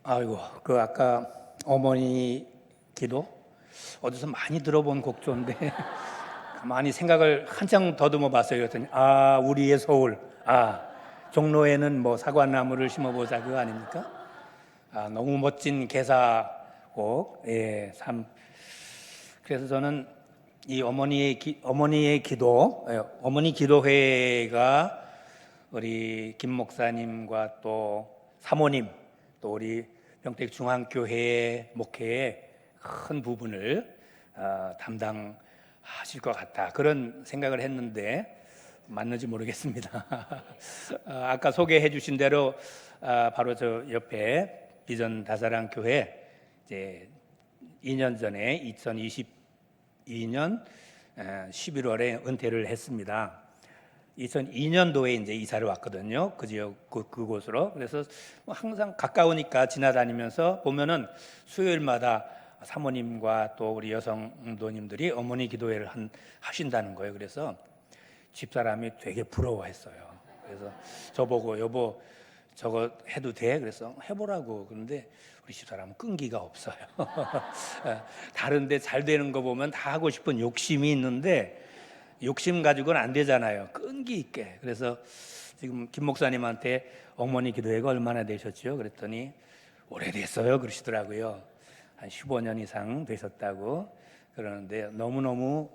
아이고, 그 아까 어머니 기도 어디서 많이 들어본 곡조인데 가만히 생각을 한참 더듬어 봤어요. 그랬더니 우리의 서울, 종로에는 뭐 사과나무를 심어보자 그거 아닙니까? 너무 멋진 개사곡, 예, 참. 그래서 저는 이 어머니의 기도, 어머니 기도회가 우리 김 목사님과 또 사모님, 또 우리 평택 중앙교회 목회의 큰 부분을 담당하실 것 같다, 그런 생각을 했는데 맞는지 모르겠습니다. 아까 소개해 주신 대로 바로 저 옆에 비전 다사랑 교회 이제 2년 전에 2022년 11월에 은퇴를 했습니다. 2002년도에 이제 이사를 왔거든요. 그 지역 그곳으로. 그래서 항상 가까우니까 지나다니면서 보면은 수요일마다 사모님과 또 우리 여성도님들이 어머니 기도회를 하신다는 거예요. 그래서 집사람이 되게 부러워했어요. 그래서 저보고 여보 저거 해도 돼? 그래서 해보라고. 그런데 우리 집사람은 끈기가 없어요. 다른데 잘 되는 거 보면 다 하고 싶은 욕심이 있는데 욕심 가지고는 안 되잖아요. 끈기 있게. 그래서 지금 김 목사님한테 어머니 기도회가 얼마나 되셨죠? 그랬더니 오래됐어요 그러시더라고요. 한 15년 이상 되셨다고 그러는데 너무너무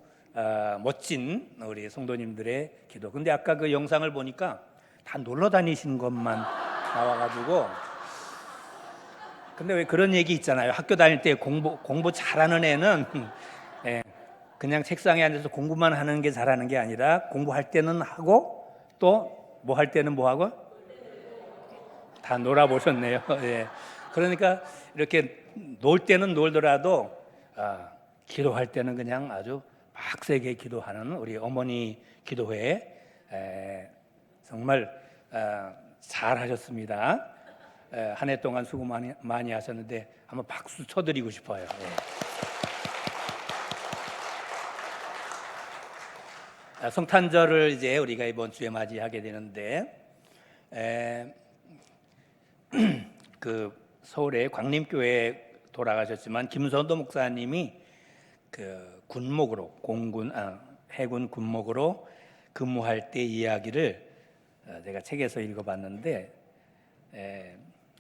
멋진 우리 성도님들의 기도. 근데 아까 그 영상을 보니까 다 놀러 다니시는 것만 나와가지고, 근데 왜 그런 얘기 있잖아요. 학교 다닐 때 공부 잘하는 애는 그냥 책상에 앉아서 공부만 하는 게 잘하는 게 아니라 공부할 때는 하고 또 뭐 할 때는 뭐 하고 다 놀아보셨네요. 예. 그러니까 이렇게 놀 때는 놀더라도 기도할 때는 그냥 아주 빡세게 기도하는 우리 어머니 기도회, 정말 잘하셨습니다. 한 해 동안 수고 많이 하셨는데 한번 박수 쳐드리고 싶어요. 성탄절을 이제 우리가 이번 주에 맞이하게 되는데, 그 서울의 광림교회 돌아가셨지만 김선도 목사님이 그 군목으로 해군 군목으로 근무할 때 이야기를 제가 책에서 읽어봤는데,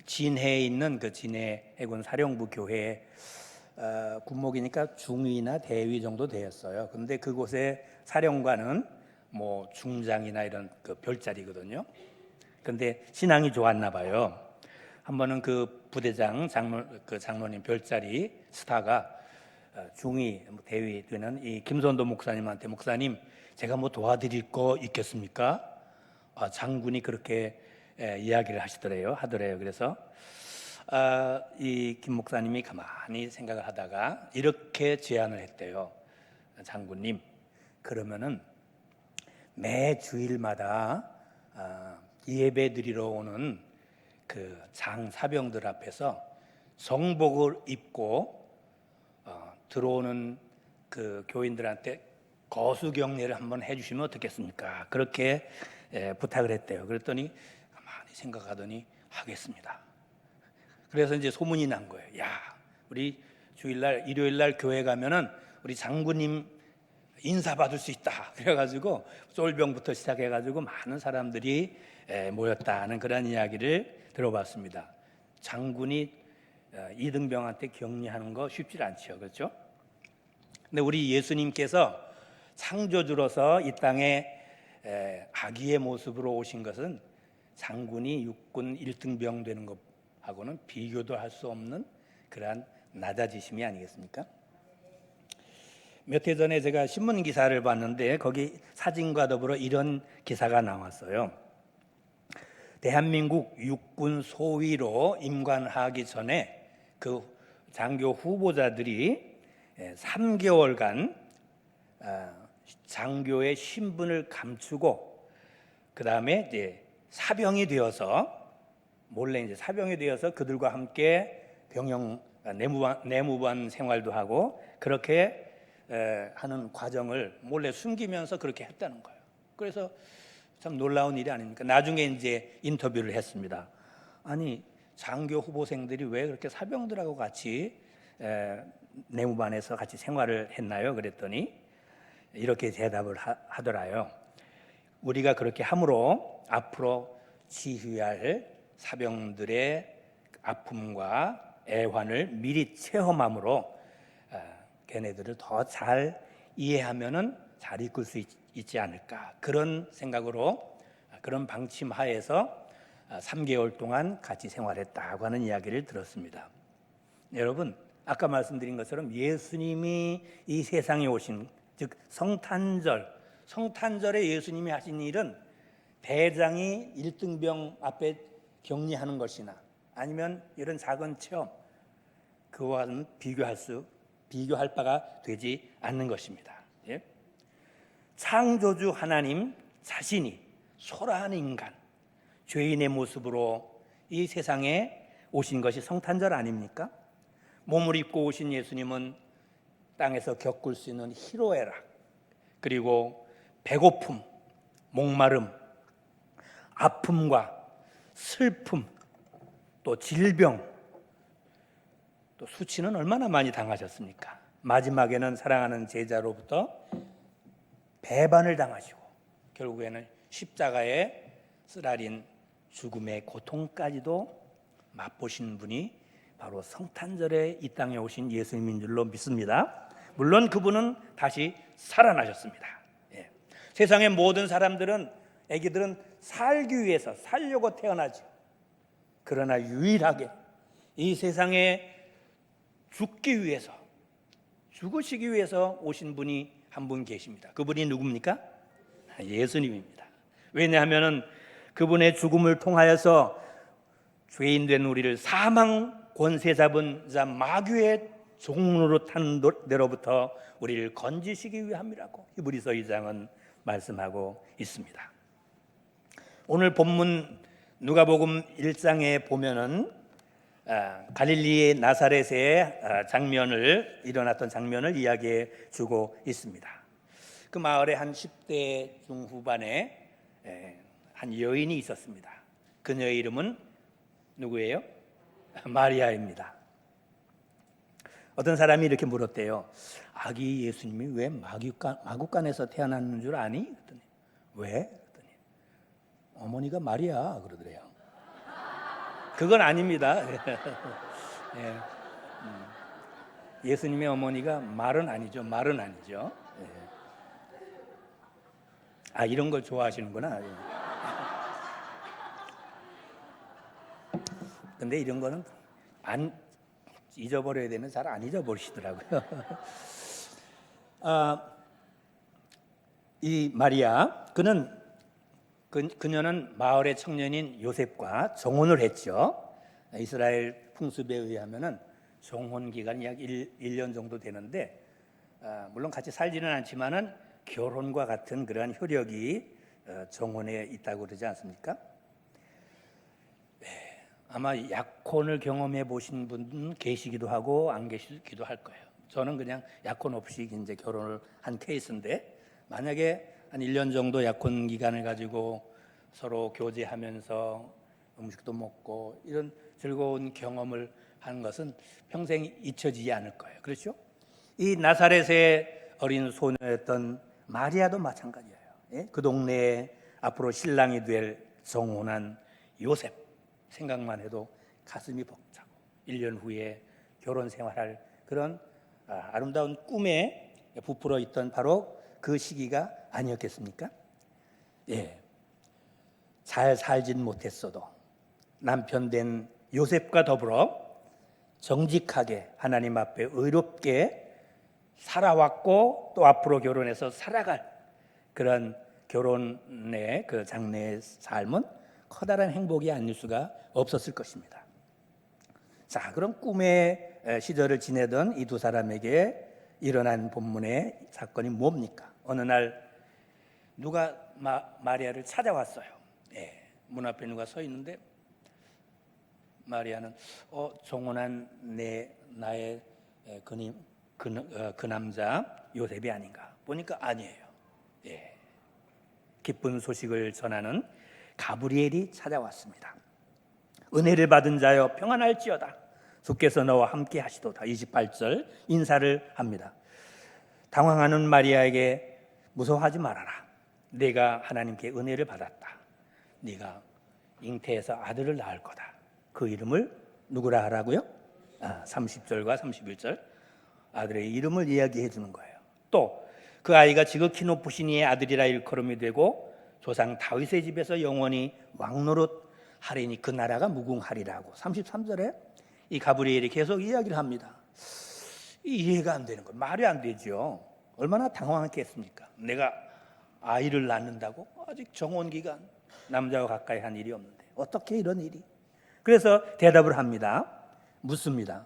진해에 있는 그 진해 해군 사령부 교회 군목이니까 중위나 대위 정도 되었어요. 근데 그곳에 사령관은 뭐 중장이나 이런 그 별자리거든요. 근데 신앙이 좋았나 봐요. 한 번은 그 부대장 장로님 별자리 스타가 중위 대위 되는 이 김선도 목사님한테 목사님 제가 뭐 도와드릴 거 있겠습니까? 장군이 그렇게 이야기를 하더래요. 그래서 이 김 목사님이 가만히 생각을 하다가 이렇게 제안을 했대요. 장군님, 그러면은 매 주일마다 예배 드리러 오는 그 장사병들 앞에서 정복을 입고 들어오는 그 교인들한테 거수경례를 한번 해주시면 어떻겠습니까? 그렇게 부탁을 했대요. 그랬더니 가만히 생각하더니 하겠습니다. 그래서 이제 소문이 난 거예요. 야, 우리 주일날 일요일날 교회 가면은 우리 장군님 인사 받을 수 있다. 그래가지고 쫄병부터 시작해가지고 많은 사람들이 모였다는 그런 이야기를 들어봤습니다. 장군이 이등병한테 격리하는 거 쉽지 않죠, 그렇죠? 근데 우리 예수님께서 창조주로서 이 땅에 아기의 모습으로 오신 것은 장군이 육군 1등병 되는 것하고는 비교도 할 수 없는 그러한 낮아지심이 아니겠습니까? 몇 해 전에 제가 신문 기사를 봤는데 거기 사진과 더불어 이런 기사가 나왔어요. 대한민국 육군 소위로 임관하기 전에 그 장교 후보자들이 3개월간 장교의 신분을 감추고 그 다음에 이제 사병이 되어서 몰래 이제 사병이 되어서 그들과 함께 병영 내무반 생활도 하고 그렇게 하는 과정을 몰래 숨기면서 그렇게 했다는 거예요. 그래서 참 놀라운 일이 아닙니까? 나중에 이제 인터뷰를 했습니다. 아니 장교 후보생들이 왜 그렇게 사병들하고 같이 내무반에서 같이 생활을 했나요? 그랬더니 이렇게 대답을 하더라요. 우리가 그렇게 함으로 앞으로 치유할 사병들의 아픔과 애환을 미리 체험함으로 걔네들을 더 잘 이해하면은 잘 이끌 수 있지 않을까, 그런 생각으로, 그런 방침하에서 3개월 동안 같이 생활했다고 하는 이야기를 들었습니다. 여러분, 아까 말씀드린 것처럼 예수님이 이 세상에 오신, 즉 성탄절에 예수님이 하신 일은 대장이 1등병 앞에 격리하는 것이나 아니면 이런 작은 체험, 그와는 비교할 바가 되지 않는 것입니다. 예? 창조주 하나님 자신이 소라한 인간, 죄인의 모습으로 이 세상에 오신 것이 성탄절 아닙니까? 몸을 입고 오신 예수님은 땅에서 겪을 수 있는 희로애락, 그리고 배고픔, 목마름, 아픔과 슬픔, 또 질병, 또 수치는 얼마나 많이 당하셨습니까? 마지막에는 사랑하는 제자로부터 배반을 당하시고 결국에는 십자가에 쓰라린 죽음의 고통까지도 맛보신 분이 바로 성탄절에 이 땅에 오신 예수님인 줄로 믿습니다. 물론 그분은 다시 살아나셨습니다. 예. 세상의 모든 사람들은, 애기들은 살기 위해서, 살려고 태어나지. 그러나 유일하게 이 세상에 죽기 위해서, 죽으시기 위해서 오신 분이 한 분 계십니다. 그분이 누굽니까? 예수님입니다. 왜냐하면 그분의 죽음을 통하여서 죄인 된 우리를 사망 권세 잡은 자 마귀의 종으로 탄 데로부터 우리를 건지시기 위함이라고 히브리서 2장은 말씀하고 있습니다. 오늘 본문 누가복음 1장에 보면은 갈릴리의 나사렛의 일어났던 장면을 이야기해 주고 있습니다. 그 마을에 한 10대 중후반에 한 여인이 있었습니다. 그녀의 이름은 누구예요? 마리아입니다. 어떤 사람이 이렇게 물었대요. 아기 예수님이 왜 마구간에서 태어났는 줄 아니? 그랬더니 왜? 그랬더니 어머니가 마리아 그러더래요. 그건 아닙니다. 예. 예수님의 어머니가 말은 아니죠. 예. 이런 걸 좋아하시는구나. 근데 이런 거는 안 잊어버려야 되는, 잘 안 잊어버리시더라고요. 이 마리아, 그녀는 마을의 청년인 요셉과 정혼을 했죠. 이스라엘 풍습에 의하면은 정혼 기간이 약 1년 정도 되는데, 물론 같이 살지는 않지만은 결혼과 같은 그러한 효력이 정혼에 있다고 그러지 않습니까? 아마 약혼을 경험해 보신 분은 계시기도 하고 안 계시기도 할 거예요. 저는 그냥 약혼 없이 이제 결혼을 한 케이스인데, 만약에 한 1년 정도 약혼 기간을 가지고 서로 교제하면서 음식도 먹고 이런 즐거운 경험을 하는 것은 평생 잊혀지지 않을 거예요. 그렇죠? 이 나사렛의 어린 소녀였던 마리아도 마찬가지예요. 예? 그 동네에 앞으로 신랑이 될 정혼한 요셉, 생각만 해도 가슴이 벅차고 1년 후에 결혼 생활할 그런 아름다운 꿈에 부풀어 있던 바로 그 시기가 아니었겠습니까? 예. 잘 살진 못했어도 남편 된 요셉과 더불어 정직하게 하나님 앞에 의롭게 살아왔고, 또 앞으로 결혼해서 살아갈 그런 결혼의 그 장래의 삶은 커다란 행복이 아닐 수가 없었을 것입니다. 자, 그럼 꿈의 시절을 지내던 이 두 사람에게 일어난 본문의 사건이 뭡니까? 어느 날 누가 마리아를 찾아왔어요. 예, 문 앞에 누가 서 있는데 마리아는 정혼한 나의 그 남자 요셉이 아닌가 보니까 아니에요. 예, 기쁜 소식을 전하는 가브리엘이 찾아왔습니다. 은혜를 받은 자여 평안할지어다. 주께서 너와 함께 하시도다. 28절 인사를 합니다. 당황하는 마리아에게 무서워하지 말아라. 내가 하나님께 은혜를 받았다. 네가 잉태해서 아들을 낳을 거다. 그 이름을 누구라 하라고요? 30절과 31절 아들의 이름을 이야기해 주는 거예요. 또 그 아이가 지극히 높으신 이의 아들이라 일컬음이 되고 조상 다윗의 집에서 영원히 왕노릇 하리니 그 나라가 무궁하리라고 33절에 이 가브리엘이 계속 이야기를 합니다. 이해가 안 되는 거예요. 말이 안 되죠. 얼마나 당황했겠습니까? 내가 아이를 낳는다고? 아직 정혼기간 남자와 가까이 한 일이 없는데 어떻게 이런 일이? 그래서 대답을 합니다. 묻습니다.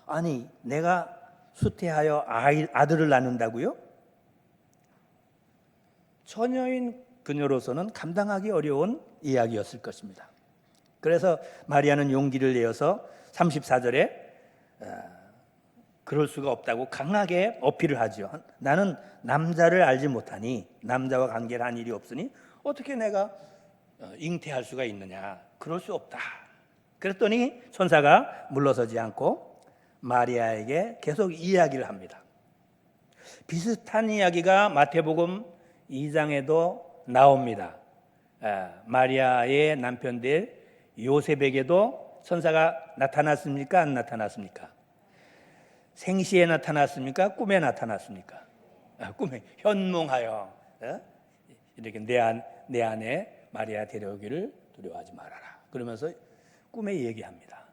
아니 내가 수태하여 아들을 낳는다고요? 처녀인 그녀로서는 감당하기 어려운 이야기였을 것입니다. 그래서 마리아는 용기를 내어서 34절에 그럴 수가 없다고 강하게 어필을 하죠. 나는 남자를 알지 못하니 남자와 관계를 한 일이 없으니 어떻게 내가 잉태할 수가 있느냐. 그럴 수 없다. 그랬더니 천사가 물러서지 않고 마리아에게 계속 이야기를 합니다. 비슷한 이야기가 마태복음 2장에도 나옵니다. 마리아의 남편 될 요셉에게도 천사가 나타났습니까? 안 나타났습니까? 생시에 나타났습니까? 꿈에 나타났습니까? 꿈에 현몽하여 이렇게 내 안에 마리아 데려오기를 두려워하지 말아라. 그러면서 꿈에 얘기합니다.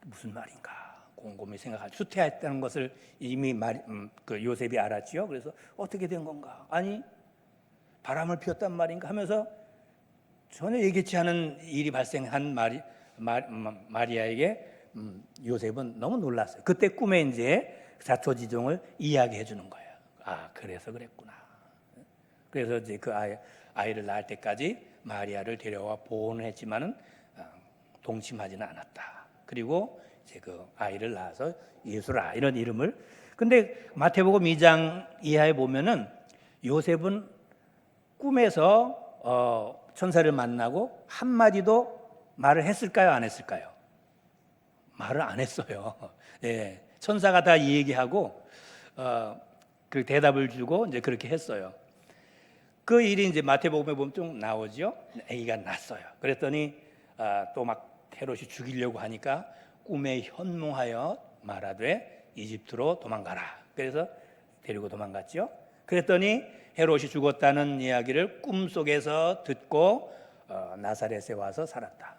무슨 말인가? 곰곰이 생각하죠. 수태했다는 것을 이미 그 요셉이 알았지요. 그래서 어떻게 된 건가? 아니 바람을 피웠단 말인가 하면서 전혀 예기치 않은 일이 발생한 마리아에게 요셉은 너무 놀랐어요. 그때 꿈에 이제 자초지종을 이야기해 주는 거예요. 그래서 그랬구나. 그래서 이제 그 아이를 낳을 때까지 마리아를 데려와 보호는 했지만은 동침하지는 않았다. 그리고 이제 그 아이를 낳아서 예수라 이런 이름을. 근데 마태복음 2장 이하에 보면은 요셉은 꿈에서 천사를 만나고 한 마디도 말을 했을까요? 안 했을까요? 말을 안 했어요. 예, 천사가 다 얘기하고 그 대답을 주고 이제 그렇게 했어요. 그 일이 이제 마태복음에 보면 좀 나오죠. 아기가 났어요. 그랬더니 또 막 헤롯이 죽이려고 하니까 꿈에 현몽하여 말하되 이집트로 도망가라. 그래서 데리고 도망갔죠. 그랬더니 헤롯이 죽었다는 이야기를 꿈속에서 듣고 나사렛에 와서 살았다.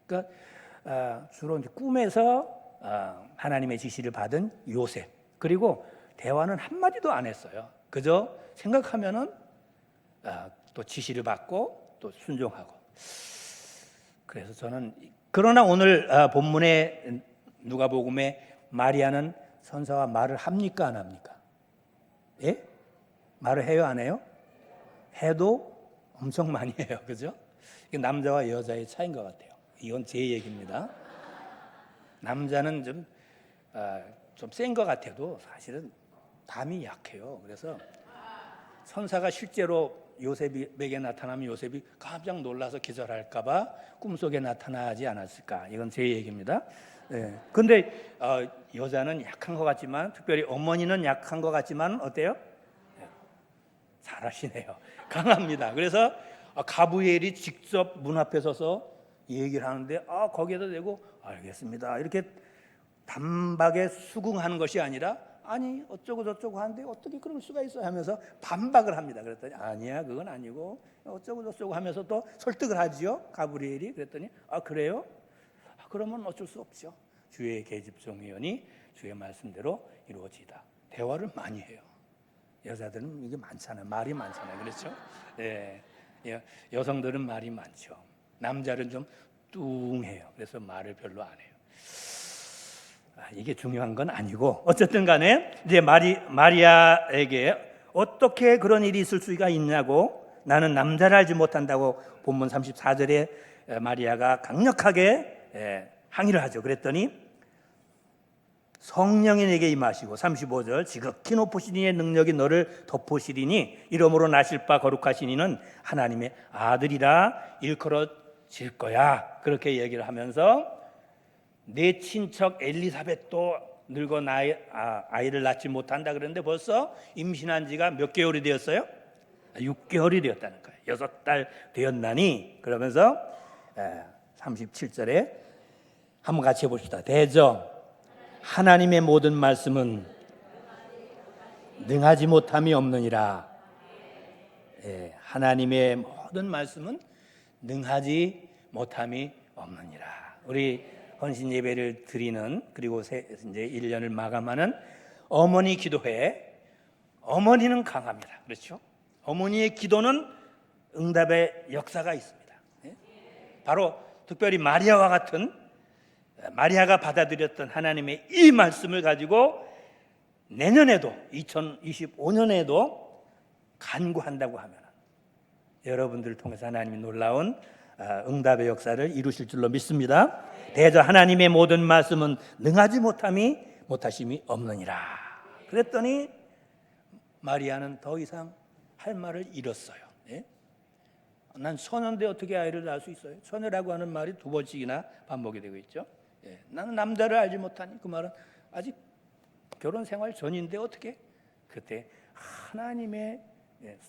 그러니까 주로 이제 꿈에서 하나님의 지시를 받은 요셉. 그리고 대화는 한마디도 안 했어요. 그저 생각하면은 또 지시를 받고 또 순종하고. 그래서 저는 그러나 오늘 본문의 누가복음에 마리아는 천사와 말을 합니까 안 합니까? 예? 말을 해요 안 해요? 해도 엄청 많이 해요. 그죠? 이게 남자와 여자의 차이인 것 같아요. 이건 제 얘기입니다. 남자는 좀 센 것 같아도 사실은 담이 약해요. 그래서 천사가 실제로 요셉에게 나타나면 요셉이 깜짝 놀라서 기절할까 봐 꿈속에 나타나지 않았을까. 이건 제 얘기입니다. 근데 여자는 약한 것 같지만, 특별히 어머니는 약한 것 같지만 어때요? 잘하시네요. 강합니다. 그래서 가브리엘이 직접 문 앞에 서서 얘기를 하는데 거기에다 대고 알겠습니다. 이렇게 단박에 수긍하는 것이 아니라 아니 어쩌고 저쩌고 하는데 어떻게 그럴 수가 있어 하면서 반박을 합니다. 그랬더니 아니야 그건 아니고 어쩌고 저쩌고 하면서 또 설득을 하지요. 가브리엘이. 그랬더니 그래요? 그러면 어쩔 수 없죠. 주의 계집종이오니 주의 말씀대로 이루어지다. 대화를 많이 해요. 여자들은 이게 많잖아요. 말이 많잖아요. 그렇죠? 예. 여성들은 말이 많죠. 남자는 좀 뚱해요. 그래서 말을 별로 안 해요. 이게 중요한 건 아니고 어쨌든 간에 이제 마리아에게 어떻게 그런 일이 있을 수가 있냐고, 나는 남자를 알지 못한다고 본문 34절에 마리아가 강력하게 항의를 하죠. 그랬더니 성령이 내게 임하시고 35절 지극히 높으신 이의 능력이 너를 덮으시리니 이러므로 나실 바 거룩하신 이는 하나님의 아들이라 일컬어 질 거야. 그렇게 얘기를 하면서 내 친척 엘리사벳도 늙어 아이를 낳지 못한다 그랬는데 벌써 임신한 지가 몇 개월이 되었어요? 6개월이 되었다는 거예요. 6달 되었나니. 그러면서 37절에 한번 같이 해봅시다. 대저 하나님의 모든 말씀은 능하지 못함이 없느니라. 하나님의 모든 말씀은 능하지 못함이 없느니라. 우리 헌신 예배를 드리는, 그리고 이제 1년을 마감하는 어머니 기도회, 어머니는 강합니다. 그렇죠? 어머니의 기도는 응답의 역사가 있습니다. 바로 특별히 마리아와 같은, 마리아가 받아들였던 하나님의 이 말씀을 가지고 내년에도 2025년에도 간구한다고 하면 여러분들을 통해서 하나님이 놀라운 응답의 역사를 이루실 줄로 믿습니다. 대저 하나님의 모든 말씀은 능하지 못하심이 없느니라. 그랬더니 마리아는 더 이상 할 말을 잃었어요. 난 처녀인데 어떻게 아이를 낳을 수 있어요? 처녀라고 하는 말이 2번씩이나 반복이 되고 있죠. 나는 남자를 알지 못하니, 그 말은 아직 결혼 생활 전인데 어떻게? 그때 하나님의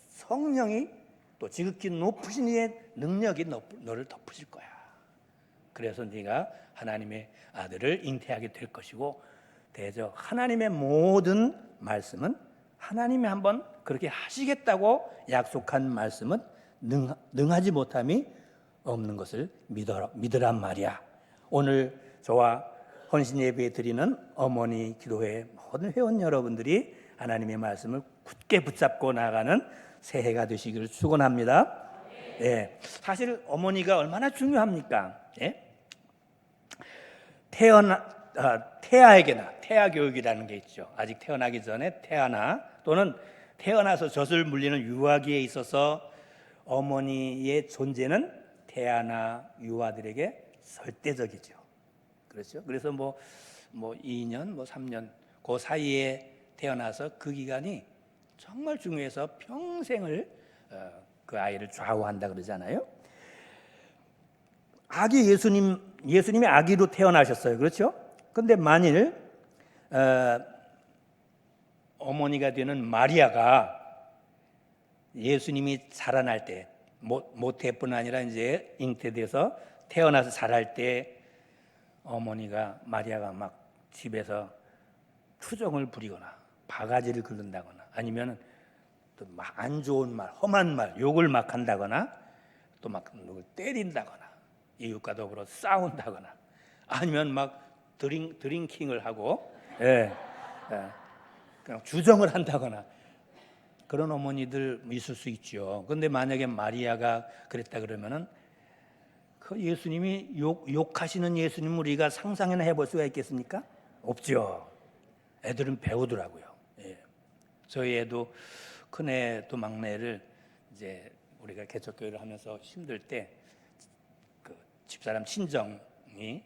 성령이 또 지극히 높으신 이의 능력이 너를 덮으실 거야. 그래서 네가 하나님의 아들을 잉태하게 될 것이고, 대저 하나님의 모든 말씀은 하나님이 한번 그렇게 하시겠다고 약속한 말씀은 능하지 못함이 없는 것을 믿으란 말이야. 오늘 저와 헌신 예배 드리는 어머니 기도회 모든 회원 여러분들이 하나님의 말씀을 굳게 붙잡고 나가는 새해가 되시기를 축원합니다. 사실 어머니가 얼마나 중요합니까? 태아에게나 태아 교육이라는 게 있죠. 아직 태어나기 전에 태아나 또는 태어나서 젖을 물리는 유아기에 있어서 어머니의 존재는 태아나 유아들에게 절대적이죠. 그렇죠? 그래서 뭐 2년, 3년 그 사이에 태어나서 그 기간이 정말 중요해서 평생을 그 아이를 좌우한다 그러잖아요. 아기 예수님이 아기로 태어나셨어요. 그렇죠? 근데 만일 어머니가 되는 마리아가 예수님이 자라날 때, 모태뿐 아니라 이제 잉태돼서 태어나서 자랄 때 어머니가 마리아가 막 집에서 투정을 부리거나 바가지를 긁는다거나 아니면 또 막 안 좋은 말, 험한 말, 욕을 막 한다거나 또 막 누굴 때린다거나 이웃과 더불어 싸운다거나 아니면 막 드링킹을 하고 그냥 주정을 한다거나 그런 어머니들 있을 수 있죠. 그런데 만약에 마리아가 그랬다 그러면은 그 예수님이 욕하시는 예수님 우리가 상상이나 해볼 수가 있겠습니까? 없죠. 애들은 배우더라고요. 저희 애도 큰애도 막내를 이제 우리가 개척교회를 하면서 힘들 때 그 집사람 친정이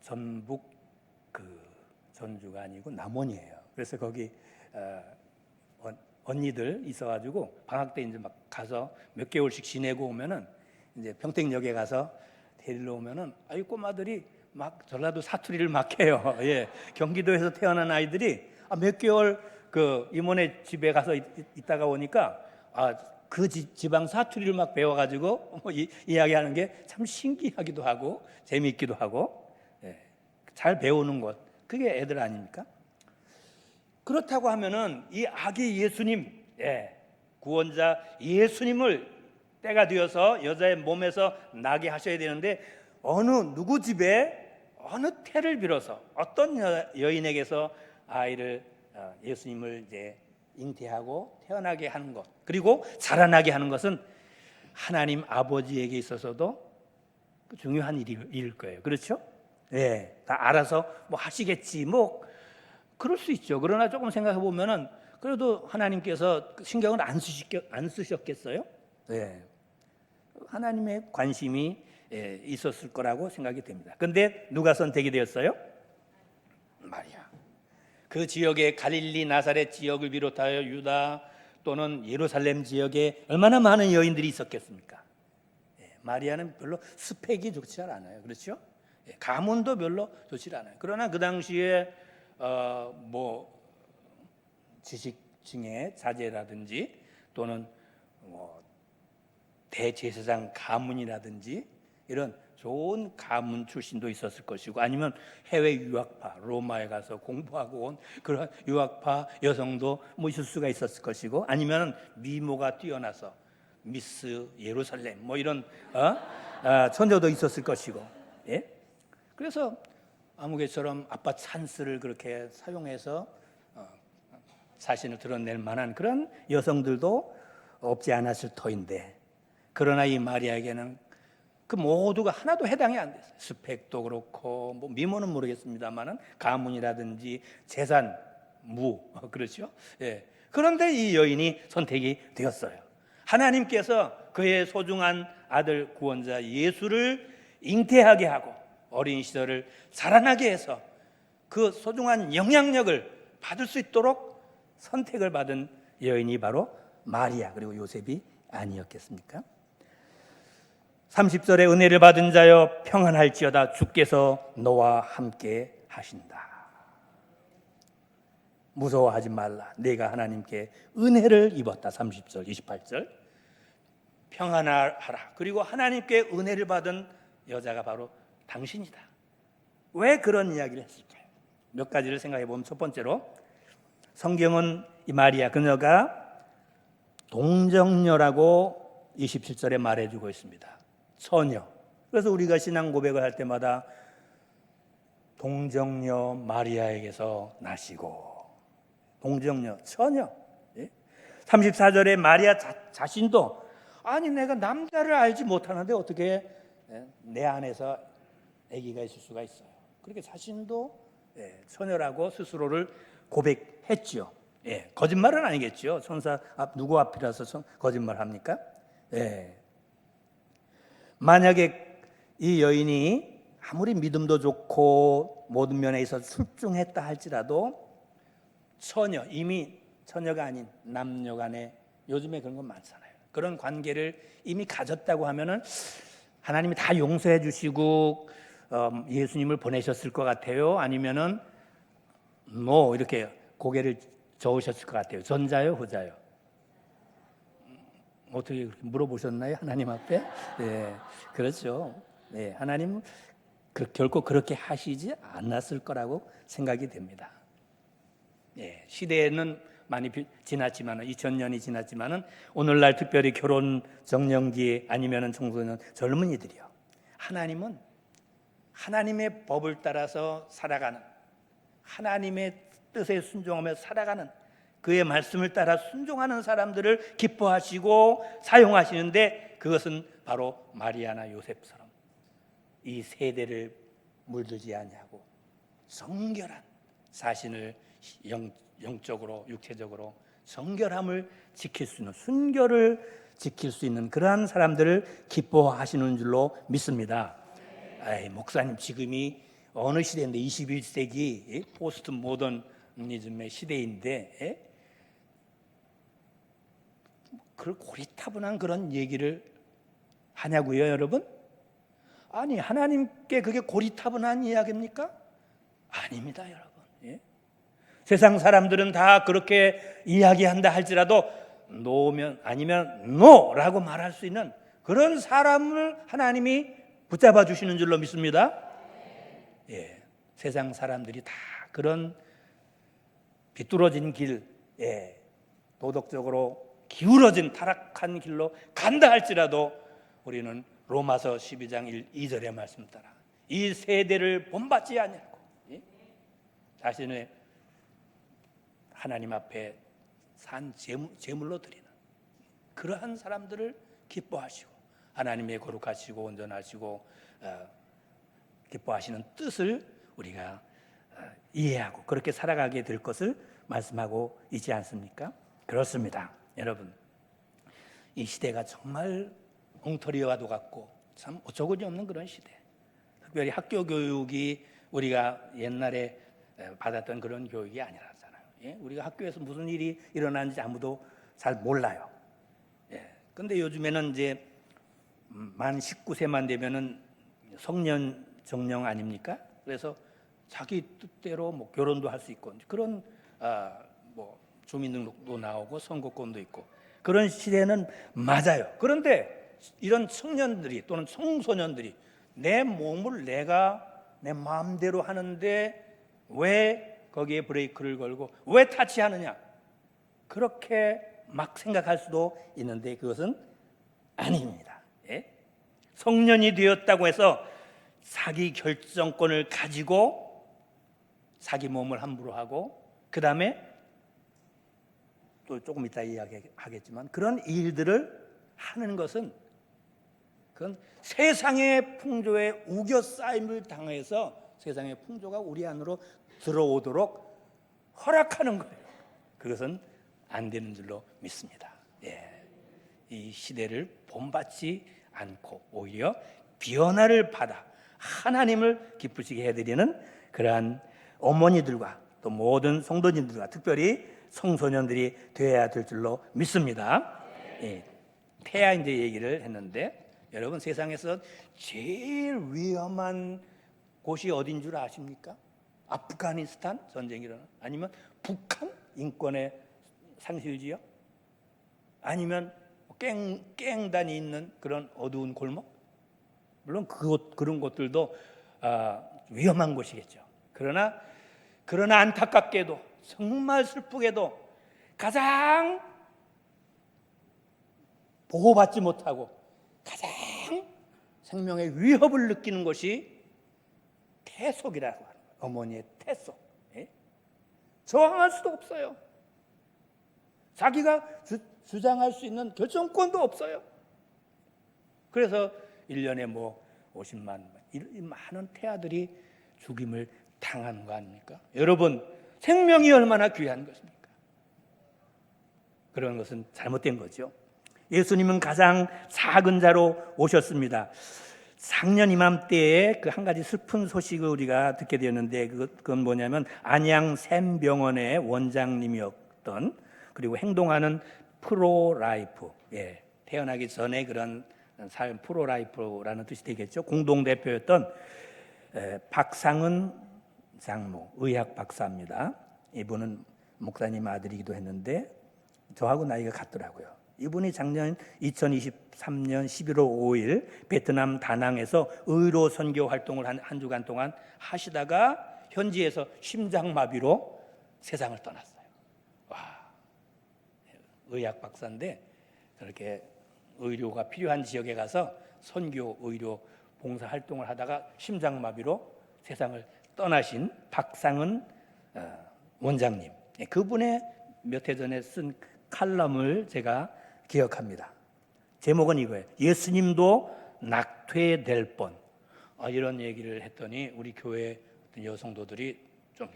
전북 그 전주가 아니고 남원이에요. 그래서 거기 언니들 있어가지고 방학 때 이제 막 가서 몇 개월씩 지내고 오면은 이제 평택역에 가서 데리러 오면은 아이 꼬마들이 막 전라도 사투리를 막 해요. 경기도에서 태어난 아이들이 몇 개월 그 이모네 집에 가서 있다가 오니까 그 지방 사투리를 막 배워가지고 이야기하는 게 참 신기하기도 하고 재미있기도 하고 잘 배우는 것 그게 애들 아닙니까? 그렇다고 하면은 이 아기 예수님, 구원자 예수님을 때가 되어서 여자의 몸에서 나게 하셔야 되는데 누구 집에 어느 태를 빌어서 어떤 여인에게서 아이를 예수님을 이제 잉태하고 태어나게 하는 것 그리고 자라나게 하는 것은 하나님 아버지에게 있어서도 중요한 일일 거예요. 그렇죠? 다 알아서 뭐 하시겠지 뭐 그럴 수 있죠. 그러나 조금 생각해 보면은 그래도 하나님께서 신경을 안 쓰셨겠어요? 하나님의 관심이 있었을 거라고 생각이 됩니다. 그런데 누가 선택이 되었어요? 마리아. 그 지역의 갈릴리 나사렛 지역을 비롯하여 유다 또는 예루살렘 지역에 얼마나 많은 여인들이 있었겠습니까? 마리아는 별로 스펙이 좋지 않아요. 그렇죠? 가문도 별로 좋지 않아요. 그러나 그 당시에 뭐 지식층의 자제라든지 또는 뭐 대제사장 가문이라든지 이런 좋은 가문 출신도 있었을 것이고, 아니면 해외 유학파, 로마에 가서 공부하고 온 그런 유학파 여성도 뭐 있을 수가 있었을 것이고, 아니면 미모가 뛰어나서 미스 예루살렘 뭐 이런 처녀도 있었을 것이고, 예? 그래서 아무개처럼 아빠 찬스를 그렇게 사용해서 자신을 드러낼 만한 그런 여성들도 없지 않았을 터인데, 그러나 이 마리아에게는 그 모두가 하나도 해당이 안 됐어요. 스펙도 그렇고 뭐 미모는 모르겠습니다만은 가문이라든지 재산, 그렇죠? 예. 그런데 이 여인이 선택이 되었어요. 하나님께서 그의 소중한 아들 구원자 예수를 잉태하게 하고 어린 시절을 살아나게 해서 그 소중한 영향력을 받을 수 있도록 선택을 받은 여인이 바로 마리아 그리고 요셉이 아니었겠습니까? 30절에 은혜를 받은 자여 평안할지어다 주께서 너와 함께 하신다. 무서워하지 말라. 내가 하나님께 은혜를 입었다. 30절, 28절. 평안하라. 그리고 하나님께 은혜를 받은 여자가 바로 당신이다. 왜 그런 이야기를 했을까요? 몇 가지를 생각해 보면, 첫 번째로 성경은 이 마리아 그녀가 동정녀라고 27절에 말해주고 있습니다. 처녀. 그래서 우리가 신앙 고백을 할 때마다 동정녀 마리아에게서 나시고, 동정녀, 처녀. 34절에 마리아 자신도 아니 내가 남자를 알지 못하는데 어떻게 내 안에서 아기가 있을 수가 있어요. 그렇게 자신도 처녀라고 스스로를 고백했죠. 거짓말은 아니겠죠. 천사 누구 앞이라서 거짓말합니까? 만약에 이 여인이 아무리 믿음도 좋고 모든 면에 있어서 출중했다 할지라도 처녀, 이미 처녀가 아닌 남녀 간에 요즘에 그런 건 많잖아요. 그런 관계를 이미 가졌다고 하면은 하나님이 다 용서해 주시고 예수님을 보내셨을 것 같아요? 아니면은 뭐 이렇게 고개를 저으셨을 것 같아요? 전자요, 후자요? 어떻게 그렇게 물어보셨나요? 하나님 앞에? 네, 그렇죠. 네, 하나님 결코 그렇게 하시지 않았을 거라고 생각이 됩니다. 네, 시대는 많이 지났지만 2000년이 지났지만은 오늘날 특별히 결혼 정년기 아니면은 청소년 젊은이들이요. 하나님은 하나님의 법을 따라서 살아가는, 하나님의 뜻에 순종하며 살아가는, 그의 말씀을 따라 순종하는 사람들을 기뻐하시고 사용하시는데, 그것은 바로 마리아나 요셉처럼 이 세대를 물들지 아니하고 정결한 자신을 영적으로 육체적으로 정결함을 지킬 수 있는, 순결을 지킬 수 있는 그러한 사람들을 기뻐하시는 줄로 믿습니다. 목사님 지금이 어느 시대인데 21세기 포스트 모더니즘의 시대인데 그 고리타분한 그런 얘기를 하냐고요, 여러분? 아니, 하나님께 그게 고리타분한 이야기입니까? 아닙니다, 여러분. 세상 사람들은 다 그렇게 이야기한다 할지라도 노면 아니면 노라고 말할 수 있는 그런 사람을 하나님이 붙잡아 주시는 줄로 믿습니다. 세상 사람들이 다 그런 비뚤어진 길, 도덕적으로 기울어진 타락한 길로 간다 할지라도 우리는 로마서 12장 2절의 말씀 따라 이 세대를 본받지 아니하고 자신의 하나님 앞에 산 제물로 드리는 그러한 사람들을 기뻐하시고 하나님의 거룩하시고 온전하시고 기뻐하시는 뜻을 우리가 이해하고 그렇게 살아가게 될 것을 말씀하고 있지 않습니까? 그렇습니다. 여러분, 이 시대가 정말 엉터리와도 같고 참 어처구니 없는 그런 시대. 특별히 학교 교육이 우리가 옛날에 받았던 그런 교육이 아니라잖아요. 우리가 학교에서 무슨 일이 일어나는지 아무도 잘 몰라요. 근데 요즘에는 이제 만 19세만 되면은 성년 정령 아닙니까? 그래서 자기 뜻대로 뭐 결혼도 할 수 있고 그런 뭐 주민등록도 나오고 선거권도 있고 그런 시대는 맞아요. 그런데 이런 청년들이 또는 청소년들이 내 몸을 내가 내 마음대로 하는데 왜 거기에 브레이크를 걸고 왜 타치하느냐? 그렇게 막 생각할 수도 있는데 그것은 아닙니다. 성년이 되었다고 해서 자기 결정권을 가지고 자기 몸을 함부로 하고 그 다음에 또 조금 이따 이야기하겠지만 그런 일들을 하는 것은 그건 세상의 풍조에 우겨싸임을 당해서 세상의 풍조가 우리 안으로 들어오도록 허락하는 거예요. 그것은 안 되는 줄로 믿습니다. 이 시대를 본받지 않고 오히려 변화를 받아 하나님을 기쁘시게 해드리는 그러한 어머니들과 또 모든 성도님들과 특별히 청소년들이 되어야 될 줄로 믿습니다. 태아 이제 얘기를 했는데 여러분 세상에서 제일 위험한 곳이 어딘 줄 아십니까? 아프가니스탄 전쟁이 일어나 아니면 북한 인권의 상실지요? 아니면 깽단이 있는 그런 어두운 골목? 물론 그런 곳들도 위험한 곳이겠죠. 그러나 안타깝게도 정말 슬프게도 가장 보호받지 못하고 가장 생명의 위협을 느끼는 것이 태속이라고 하는 거예요. 어머니의 태속. 저항할 수도 없어요. 자기가 주장할 수 있는 결정권도 없어요. 그래서 1년에 뭐 50만 이 많은 태아들이 죽임을 당하는 거 아닙니까? 여러분 생명이 얼마나 귀한 것입니까? 그런 것은 잘못된 거죠. 예수님은 가장 작은 자로 오셨습니다. 작년 이맘때에 그 한 가지 슬픈 소식을 우리가 듣게 되었는데 그건 뭐냐면 안양 샘병원의 원장님이었던 그리고 행동하는 프로라이프 태어나기 전에 그런 삶 프로라이프라는 뜻이 되겠죠. 공동대표였던 박상은 장로 의학 박사입니다. 이분은 목사님 아들이기도 했는데 저하고 나이가 같더라고요. 이분이 작년 2023년 11월 5일 베트남 다낭에서 의료 선교 활동을 한 주간 동안 하시다가 현지에서 심장마비로 세상을 떠났어요. 의학 박사인데 그렇게 의료가 필요한 지역에 가서 선교 의료 봉사 활동을 하다가 심장마비로 세상을 떠나신 박상은 원장님, 그분의 몇 해 전에 쓴 칼럼을 제가 기억합니다. 제목은 이거예요. 예수님도 낙퇴될 뻔. 이런 얘기를 했더니 우리 교회 여성도들이 좀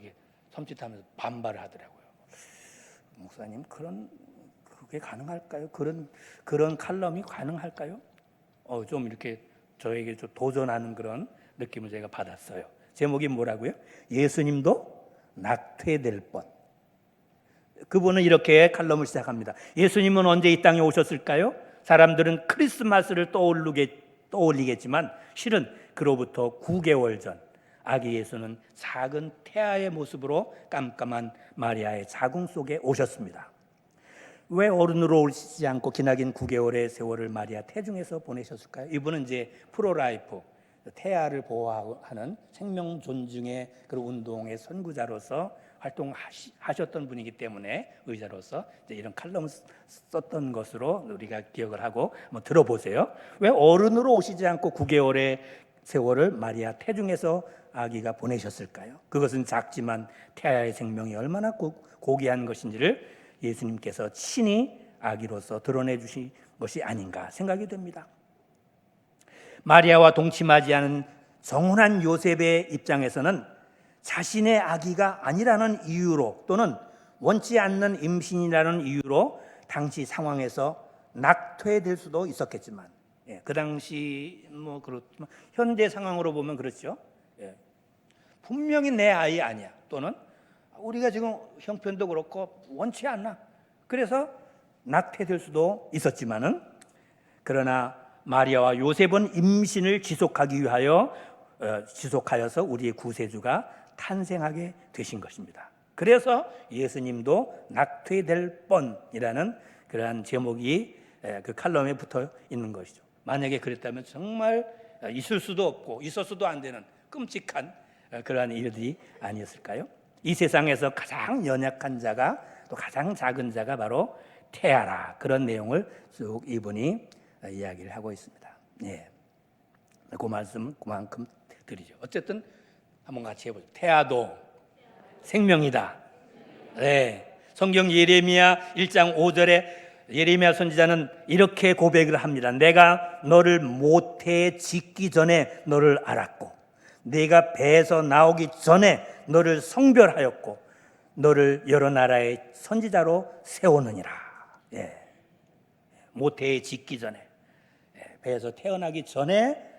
섬찟하면서 반발을 하더라고요. 목사님 그게 가능할까요? 그런 칼럼이 가능할까요? 좀 이렇게 저에게 좀 도전하는 그런 느낌을 제가 받았어요. 제목이 뭐라고요? 예수님도 낙퇴될 뻔. 그분은 이렇게 칼럼을 시작합니다. 예수님은 언제 이 땅에 오셨을까요? 사람들은 크리스마스를 떠올리겠지만 실은 그로부터 9개월 전 아기 예수는 작은 태아의 모습으로 깜깜한 마리아의 자궁 속에 오셨습니다. 왜 어른으로 오시지 않고 기나긴 9개월의 세월을 마리아 태중에서 보내셨을까요? 이분은 이제 프로라이프, 태아를 보호하는 생명 존중의 그런 운동의 선구자로서 활동하셨던 분이기 때문에 의자로서 이제 이런 칼럼을 썼던 것으로 우리가 기억을 하고 한번 들어보세요. 왜 어른으로 오시지 않고 9개월의 세월을 마리아 태중에서 아기가 보내셨을까요? 그것은 작지만 태아의 생명이 얼마나 고귀한 것인지를 예수님께서 친히 아기로서 드러내 주신 것이 아닌가 생각이 됩니다. 마리아와 동침하지 않은 정훈한 요셉의 입장에서는 자신의 아기가 아니라는 이유로 또는 원치 않는 임신이라는 이유로 당시 상황에서 낙퇴될 수도 있었겠지만 그 당시 뭐 그렇지만 현대 상황으로 보면 그렇죠. 분명히 내 아이 아니야. 또는 우리가 지금 형편도 그렇고 원치 않나. 그래서 낙태될 수도 있었지만은, 그러나 마리아와 요셉은 임신을 지속하여서 우리의 구세주가 탄생하게 되신 것입니다. 그래서 예수님도 낙태될 뻔이라는 그러한 제목이 그 칼럼에 붙어 있는 것이죠. 만약에 그랬다면 정말 있을 수도 없고 있었어도 안 되는 끔찍한 그러한 일들이 아니었을까요? 이 세상에서 가장 연약한 자가, 또 가장 작은 자가 바로 태아라, 그런 내용을 쭉 이분이 이야기를 하고 있습니다. 예. 그 말씀은 그만큼 드리죠. 어쨌든 한번 같이 해보죠. 태아도 생명이다. 네. 성경 예레미야 1장 5절에 예레미야 선지자는 이렇게 고백을 합니다. 내가 너를 모태에 짓기 전에 너를 알았고, 내가 배에서 나오기 전에 너를 성별하였고, 너를 여러 나라의 선지자로 세우느니라. 예. 모태에 짓기 전에, 배에서 태어나기 전에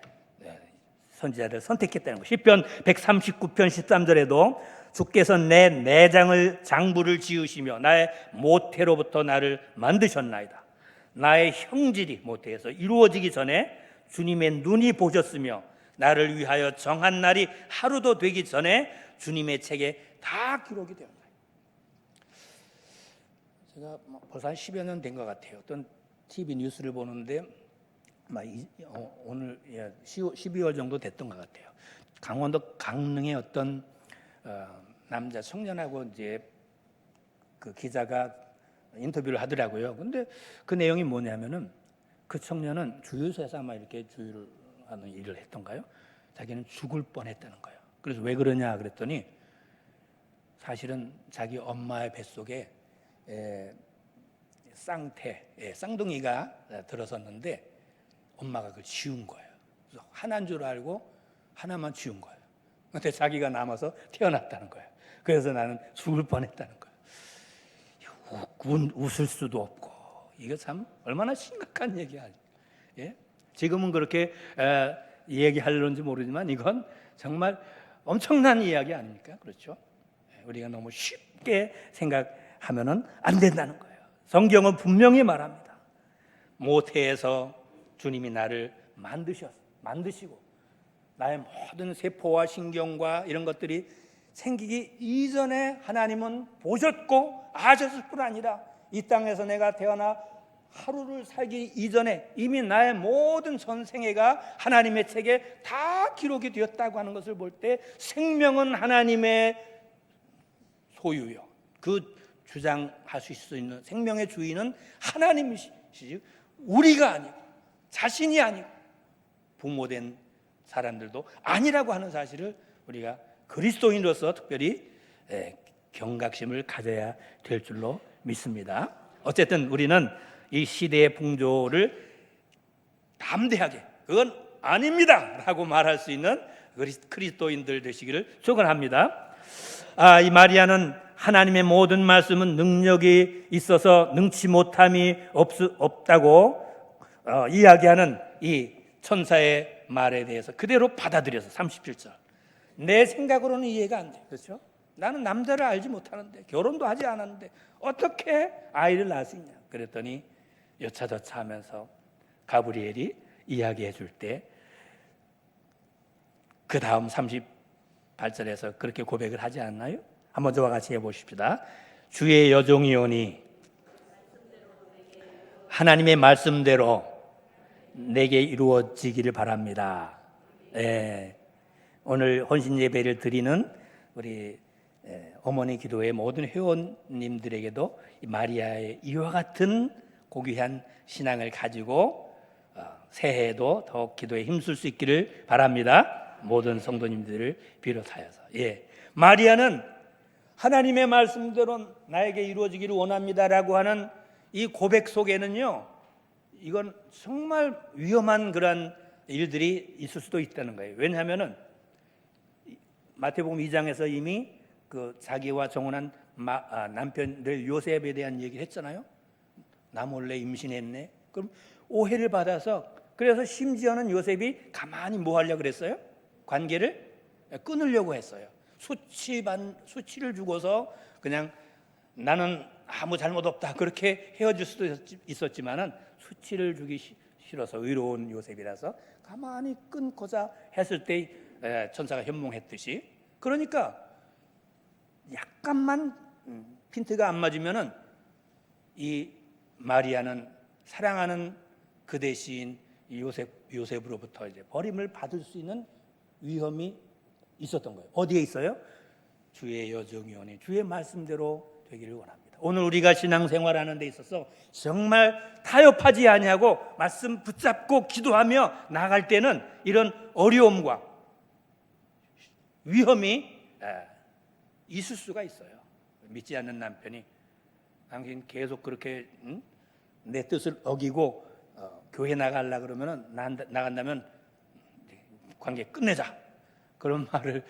선지자를 선택했다는 것. 시편 139편 13절에도 주께서 내 내장을 장부를 지으시며 나의 모태로부터 나를 만드셨나이다. 나의 형질이 모태에서 이루어지기 전에 주님의 눈이 보셨으며 나를 위하여 정한 날이 하루도 되기 전에 주님의 책에 다 기록이 되었나이다. 제가 벌써 한 10여 년 된 것 같아요. 어떤 TV 뉴스를 보는데 오늘 12월 정도 됐던 것 같아요. 강원도 강릉의 어떤 남자 청년하고 이제 그 기자가 인터뷰를 하더라고요. 근데 그 내용이 뭐냐면은 그 청년은 주유소에서 아마 이렇게 주유를 하는 일을 했던가요? 자기는 죽을 뻔했다는 거예요. 그래서 왜 그러냐 그랬더니 사실은 자기 엄마의 뱃속에 쌍둥이가 들어섰는데 엄마가 그걸 지운 거예요. 그래서 하나인 줄 알고 하나만 지운 거예요. 근데 자기가 남아서 태어났다는 거예요. 그래서 나는 죽을 뻔했다는 거예요. 웃을 수도 없고, 이거 참 얼마나 심각한 얘기야. 예? 지금은 그렇게 얘기하려는지 모르지만 이건 정말 엄청난 이야기 아닙니까? 그렇죠? 우리가 너무 쉽게 생각하면은 안 된다는 거예요. 성경은 분명히 말합니다. 모태에서 주님이 나를 만드시고 나의 모든 세포와 신경과 이런 것들이 생기기 이전에 하나님은 보셨고 아셨을 뿐 아니라 이 땅에서 내가 태어나 하루를 살기 이전에 이미 나의 모든 전생애가 하나님의 책에 다 기록이 되었다고 하는 것을 볼 때 생명은 하나님의 소유요. 그 주장하실 수 있는 생명의 주인은 하나님이시지 우리가 아니고 자신이 아니고 부모된 사람들도 아니라고 하는 사실을 우리가 그리스도인으로서 특별히 경각심을 가져야 될 줄로 믿습니다. 어쨌든 우리는 이 시대의 풍조를 담대하게 그건 아닙니다 라고 말할 수 있는 그리스도인들 되시기를 축원합니다. 이 마리아는 하나님의 모든 말씀은 능력이 있어서 능치 못함이 없다고 이야기하는 이 천사의 말에 대해서 그대로 받아들여서 37절 내 생각으로는 이해가 안 돼. 그렇죠? 나는 남자를 알지 못하는데 결혼도 하지 않았는데 어떻게 아이를 낳을 수 있냐. 그랬더니 여차저차 하면서 가브리엘이 이야기해 줄 때 그 다음 38절에서 그렇게 고백을 하지 않나요? 한번 저와 같이 해보십시다. 주의 여종이오니 하나님의 말씀대로 내게 이루어지기를 바랍니다. 오늘 헌신 예배를 드리는 우리 어머니 기도회 모든 회원님들에게도 마리아의 이와 같은 고귀한 신앙을 가지고 새해에도 더욱 기도에 힘쓸 수 있기를 바랍니다. 모든 성도님들을 비롯하여서 마리아는 하나님의 말씀대로 나에게 이루어지기를 원합니다라고 하는 이 고백 속에는요, 이건 정말 위험한 그런 일들이 있을 수도 있다는 거예요. 왜냐하면은 마태복음 2장에서 이미 그 자기와 정혼한 남편들 요셉에 대한 얘기를 했잖아요. 나 몰래 임신했네. 그럼 오해를 받아서 그래서 심지어는 요셉이 가만히 뭐 하려고 그랬어요? 관계를 끊으려고 했어요. 수치를 주고서 그냥 나는 아무 잘못 없다 그렇게 헤어질 수도 있었지만은 수치를 주기 싫어서 의로운 요셉이라서 가만히 끊고자 했을 때 천사가 현몽했듯이, 그러니까 약간만 핀트가 안 맞으면은 이 마리아는 사랑하는 그 대신 요셉으로부터 이제 버림을 받을 수 있는 위험이 있었던 거예요. 어디에 있어요? 주의 여정이오니 주의 말씀대로 되기를 원합니다. 오늘 우리가 신앙생활하는 데 있어서 정말 타협하지 아니하고 말씀 붙잡고 기도하며 나갈 때는 이런 어려움과 위험이 있을 수가 있어요. 믿지 않는 남편이 당신 계속 그렇게 내 뜻을 어기고 교회 나가려고 그러면 나간다면 관계 끝내자, 그런 말을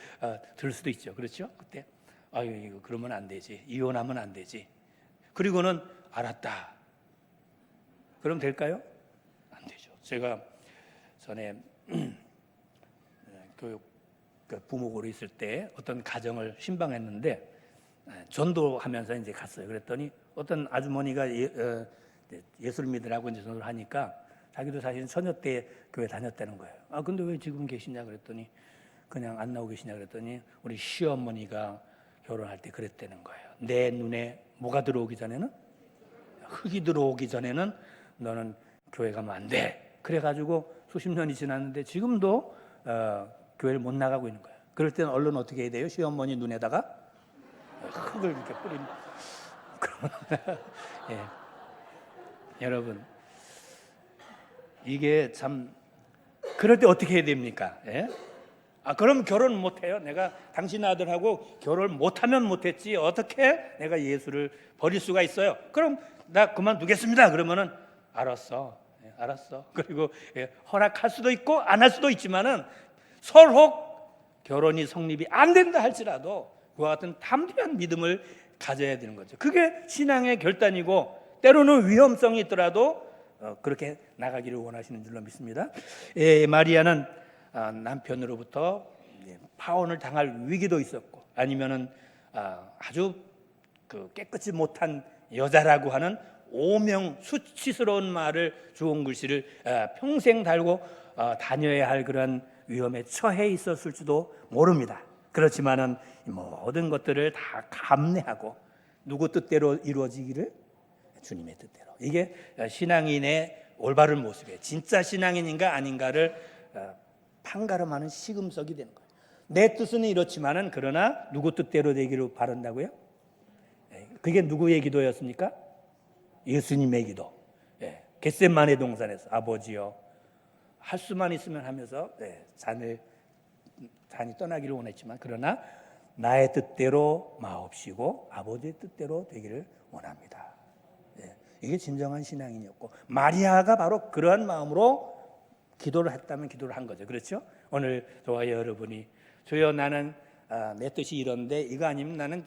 들을 수도 있죠. 그렇죠? 그때 아유 이거 그러면 안 되지, 이혼하면 안 되지. 그리고는 알았다, 그럼 될까요? 안 되죠. 제가 전에 교육 부목으로 있을 때 어떤 가정을 신방했는데 전도하면서 이제 갔어요. 그랬더니 어떤 아주머니가 예수를 믿으라고 이제 전도를 하니까 자기도 사실 처녀 때 교회 다녔다는 거예요. 아 근데 왜 지금 계시냐 그랬더니, 그냥 안 나오고 계시냐 그랬더니 우리 시어머니가 결혼할 때 그랬다는 거예요. 내 눈에 뭐가 들어오기 전에는, 흙이 들어오기 전에는 너는 교회 가면 안 돼. 그래가지고 수십 년이 지났는데 지금도 교회를 못 나가고 있는 거예요. 그럴 때는 얼른 어떻게 해야 돼요? 시어머니 눈에다가 흙을 이렇게 뿌리는. 예. 여러분, 이게 참 그럴 때 어떻게 해야 됩니까? 예? 그럼 결혼 못해요. 내가 당신 아들하고 결혼 못하면 못했지 어떻게 내가 예수를 버릴 수가 있어요? 그럼 나 그만두겠습니다. 그러면은 알았어, 알았어. 그리고 허락할 수도 있고 안 할 수도 있지만은 설혹 결혼이 성립이 안 된다 할지라도 그와 같은 담대한 믿음을 가져야 되는 거죠. 그게 신앙의 결단이고 때로는 위험성이 있더라도 그렇게 나가기를 원하시는 줄로 믿습니다. 마리아는 남편으로부터 파혼을 당할 위기도 있었고, 아니면은 아주 깨끗이 못한 여자라고 하는 오명 수치스러운 말을 주홍 글씨를 평생 달고 다녀야 할 그런 위험에 처해 있었을지도 모릅니다. 그렇지만은 모든 것들을 다 감내하고 누구 뜻대로 이루어지기를, 주님의 뜻대로. 이게 신앙인의 올바른 모습이에요. 진짜 신앙인인가 아닌가를 판가름하는 시금석이 되는 거예요. 내 뜻은 이렇지만은 그러나 누구 뜻대로 되기를 바란다고요? 그게 누구의 기도였습니까? 예수님의 기도. 겟세마네 동산에서 아버지여 할 수만 있으면 하면서 잔이 떠나기를 원했지만 그러나 나의 뜻대로 마옵시고 아버지의 뜻대로 되기를 원합니다. 이게 진정한 신앙인이었고, 마리아가 바로 그러한 마음으로 기도를 했다면 기도를 한 거죠. 그렇죠? 오늘 저와 여러분이 주여 나는 내 뜻이 이런데 이거 아니면 나는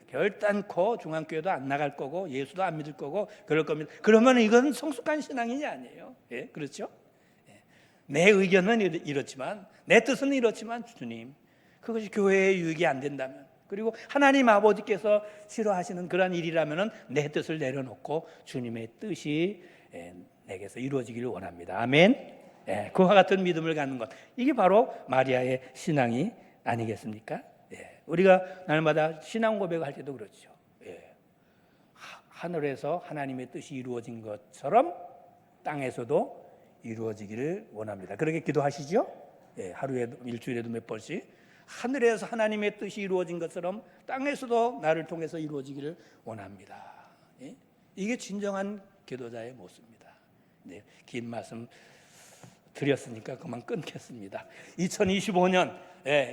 결단코 중앙교회도 안 나갈 거고 예수도 안 믿을 거고 그럴 겁니다. 그러면 이건 성숙한 신앙인이 아니에요. 그렇죠? 내 의견은 이렇지만, 내 뜻은 이렇지만 주님, 그것이 교회의 유익이 안 된다면, 그리고 하나님 아버지께서 싫어하시는 그런 일이라면 내 뜻을 내려놓고 주님의 뜻이 내게서 이루어지기를 원합니다. 아멘. 그와 같은 믿음을 갖는 것, 이게 바로 마리아의 신앙이 아니겠습니까? 우리가 날마다 신앙 고백을 할 때도 그렇죠. 하늘에서 하나님의 뜻이 이루어진 것처럼 땅에서도 이루어지기를 원합니다. 그렇게 기도하시죠? 하루에, 일주일에도 몇 번씩 하늘에서 하나님의 뜻이 이루어진 것처럼 땅에서도 나를 통해서 이루어지기를 원합니다. 이게 진정한 기도자의 모습입니다. 긴 말씀 드렸으니까 그만 끊겠습니다. 2025년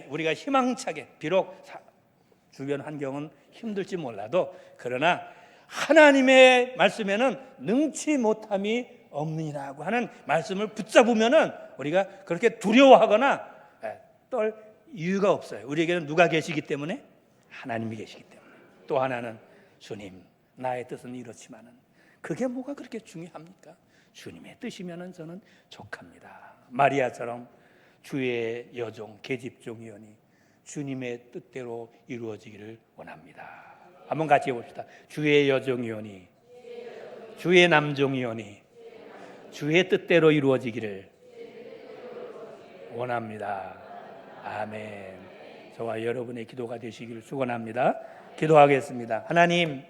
우리가 희망차게, 비록 주변 환경은 힘들지 몰라도 그러나 하나님의 말씀에는 능치 못함이 없느니라고 하는 말씀을 붙잡으면은 우리가 그렇게 두려워하거나 떨 이유가 없어요. 우리에게는 누가 계시기 때문에? 하나님이 계시기 때문에. 또 하나는 주님, 나의 뜻은 이렇지만은 그게 뭐가 그렇게 중요합니까? 주님의 뜻이면은 저는 족합니다. 마리아처럼 주의 여종 계집종이오니 주님의 뜻대로 이루어지기를 원합니다. 한번 같이 해봅시다. 주의 여종이오니 주의 남종이오니 주의 뜻대로 이루어지기를 원합니다. 아멘. 저와 여러분의 기도가 되시기를 축원합니다. 기도하겠습니다. 하나님,